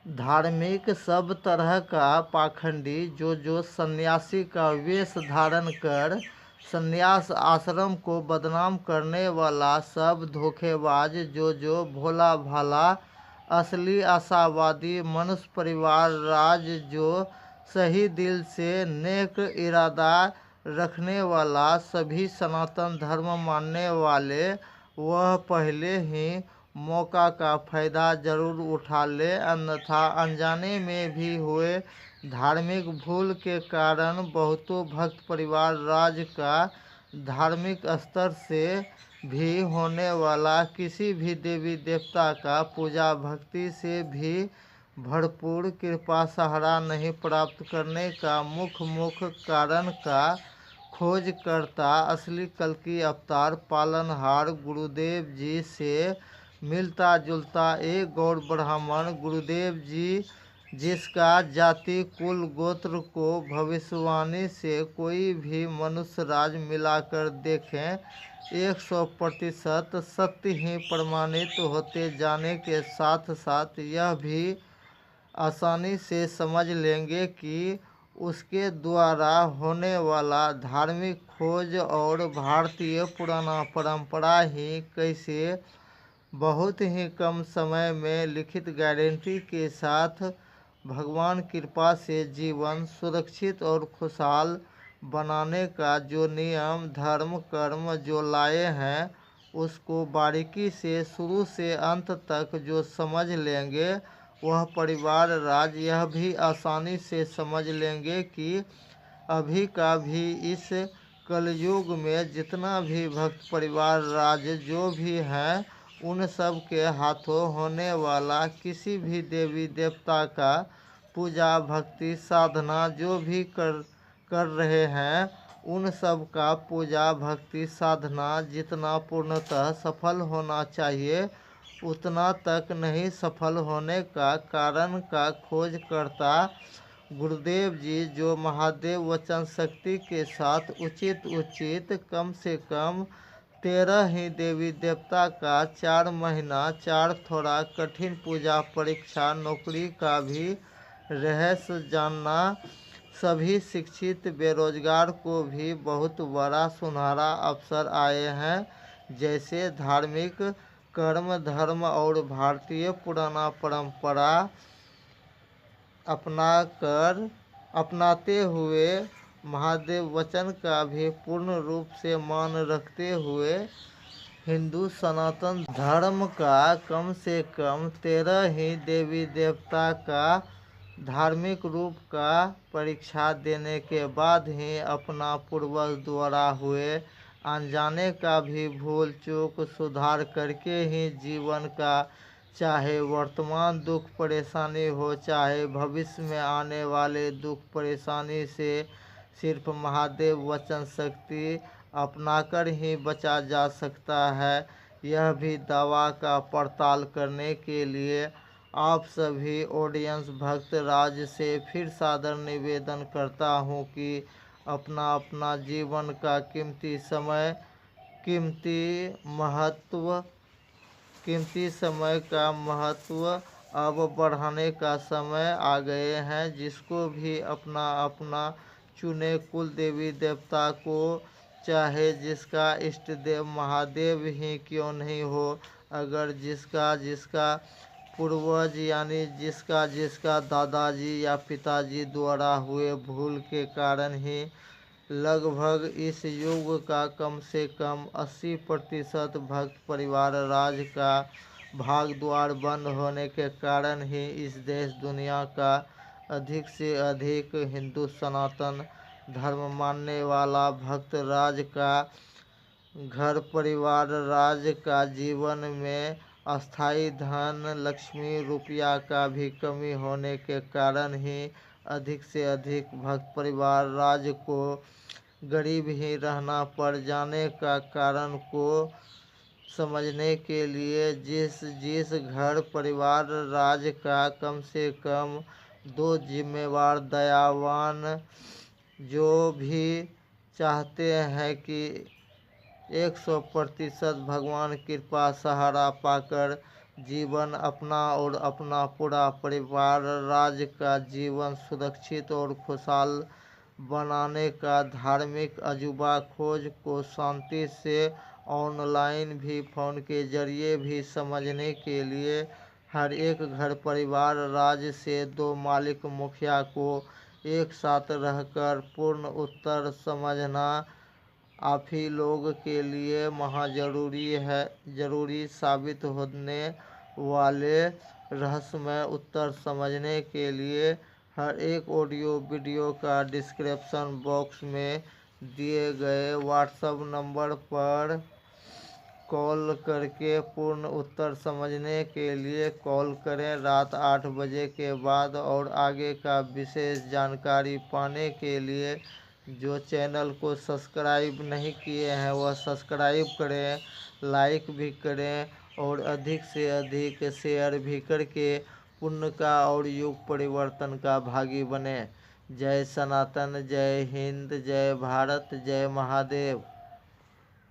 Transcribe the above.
धार्मिक सब तरह का पाखंडी जो सन्यासी का वेश धारण कर सन्यास आश्रम को बदनाम करने वाला, सब धोखेबाज जो भोला भाला असली आशावादी मनुष्य परिवार राज जो सही दिल से नेक इरादा रखने वाला, सभी सनातन धर्म मानने वाले, वह पहले ही मौका का फ़ायदा ज़रूर उठा ले, अन्यथा अनजाने में भी हुए धार्मिक भूल के कारण बहुतों भक्त परिवार राज का धार्मिक स्तर से भी होने वाला किसी भी देवी देवता का पूजा भक्ति से भी भरपूर कृपा सहारा नहीं प्राप्त करने का मुख्य कारण का खोज करता असली कल्कि अवतार पालनहार गुरुदेव जी से मिलता जुलता एक गौड़ ब्राह्मण गुरुदेव जी, जिसका जाति कुल गोत्र को भविष्यवाणी से कोई भी मनुष्य राज मिलाकर देखें 100% सत्य ही प्रमाणित होते जाने के साथ साथ यह भी आसानी से समझ लेंगे कि उसके द्वारा होने वाला धार्मिक खोज और भारतीय पुराना परंपरा ही कैसे बहुत ही कम समय में लिखित गारंटी के साथ भगवान कृपा से जीवन सुरक्षित और खुशहाल बनाने का जो नियम धर्म कर्म जो लाए हैं, उसको बारीकी से शुरू से अंत तक जो समझ लेंगे, वह परिवार राज यह भी आसानी से समझ लेंगे कि अभी का भी इस कलयुग में जितना भी भक्त परिवार राज जो भी हैं, उन सब के हाथों होने वाला किसी भी देवी देवता का पूजा भक्ति साधना जो भी कर रहे हैं, उन सब का पूजा भक्ति साधना जितना पूर्णतः सफल होना चाहिए उतना तक नहीं सफल होने का कारण का खोज करता गुरुदेव जी, जो महादेव वचन शक्ति के साथ उचित कम से कम 13 ही देवी देवता का 4 महीना 4 थोड़ा कठिन पूजा परीक्षा नौकरी का भी रहस्य जानना सभी शिक्षित बेरोजगार को भी बहुत बड़ा सुनहरा अवसर आए हैं। जैसे धार्मिक कर्म धर्म और भारतीय पुराना परंपरा अपनाते हुए महादेव वचन का भी पूर्ण रूप से मान रखते हुए हिंदू सनातन धर्म का कम से कम 13 ही देवी देवता का धार्मिक रूप का परीक्षा देने के बाद ही अपना पूर्वज द्वारा हुए अनजाने का भी भूल चूक सुधार करके ही जीवन का चाहे वर्तमान दुख परेशानी हो चाहे भविष्य में आने वाले दुख परेशानी से सिर्फ महादेव वचन शक्ति अपनाकर ही बचा जा सकता है। यह भी दावा का पड़ताल करने के लिए आप सभी ऑडियंस भक्त राज से फिर सादर निवेदन करता हूँ कि अपना अपना जीवन का कीमती समय का महत्व अब बढ़ाने का समय आ गए हैं। जिसको भी अपना अपना चुने कुल देवी देवता को, चाहे जिसका इष्ट देव महादेव ही क्यों नहीं हो, अगर जिसका पूर्वज यानी जिसका दादाजी या पिताजी द्वारा हुए भूल के कारण ही लगभग इस युग का कम से कम 80% भक्त परिवार राज का भाग द्वार बंद होने के कारण ही इस देश दुनिया का अधिक से अधिक हिंदू सनातन धर्म मानने वाला भक्त राज का घर परिवार राज का जीवन में अस्थाई धन लक्ष्मी रुपया का भी कमी होने के कारण ही अधिक से अधिक भक्त परिवार राज को गरीब ही रहना पड़ जाने का कारण को समझने के लिए जिस घर परिवार राज का कम से कम 2 जिम्मेवार दयावान जो भी चाहते हैं कि 100% भगवान कृपा सहारा पाकर जीवन अपना और अपना पूरा परिवार राज्य का जीवन सुरक्षित और खुशहाल बनाने का धार्मिक अजूबा खोज को शांति से ऑनलाइन भी फ़ोन के जरिए भी समझने के लिए हर एक घर परिवार राज्य से दो मालिक मुखिया को एक साथ रहकर पूर्ण उत्तर समझना आप ही लोग के लिए महा जरूरी साबित होने वाले रहस्यमय उत्तर समझने के लिए हर एक ऑडियो वीडियो का डिस्क्रिप्शन बॉक्स में दिए गए व्हाट्सएप नंबर पर कॉल करके पूर्ण उत्तर समझने के लिए कॉल करें रात 8 बजे के बाद। और आगे का विशेष जानकारी पाने के लिए जो चैनल को सब्सक्राइब नहीं किए हैं वह सब्सक्राइब करें, लाइक भी करें और अधिक से अधिक शेयर भी करके पुण्य का और युग परिवर्तन का भागी बने। जय सनातन, जय हिंद, जय भारत, जय महादेव।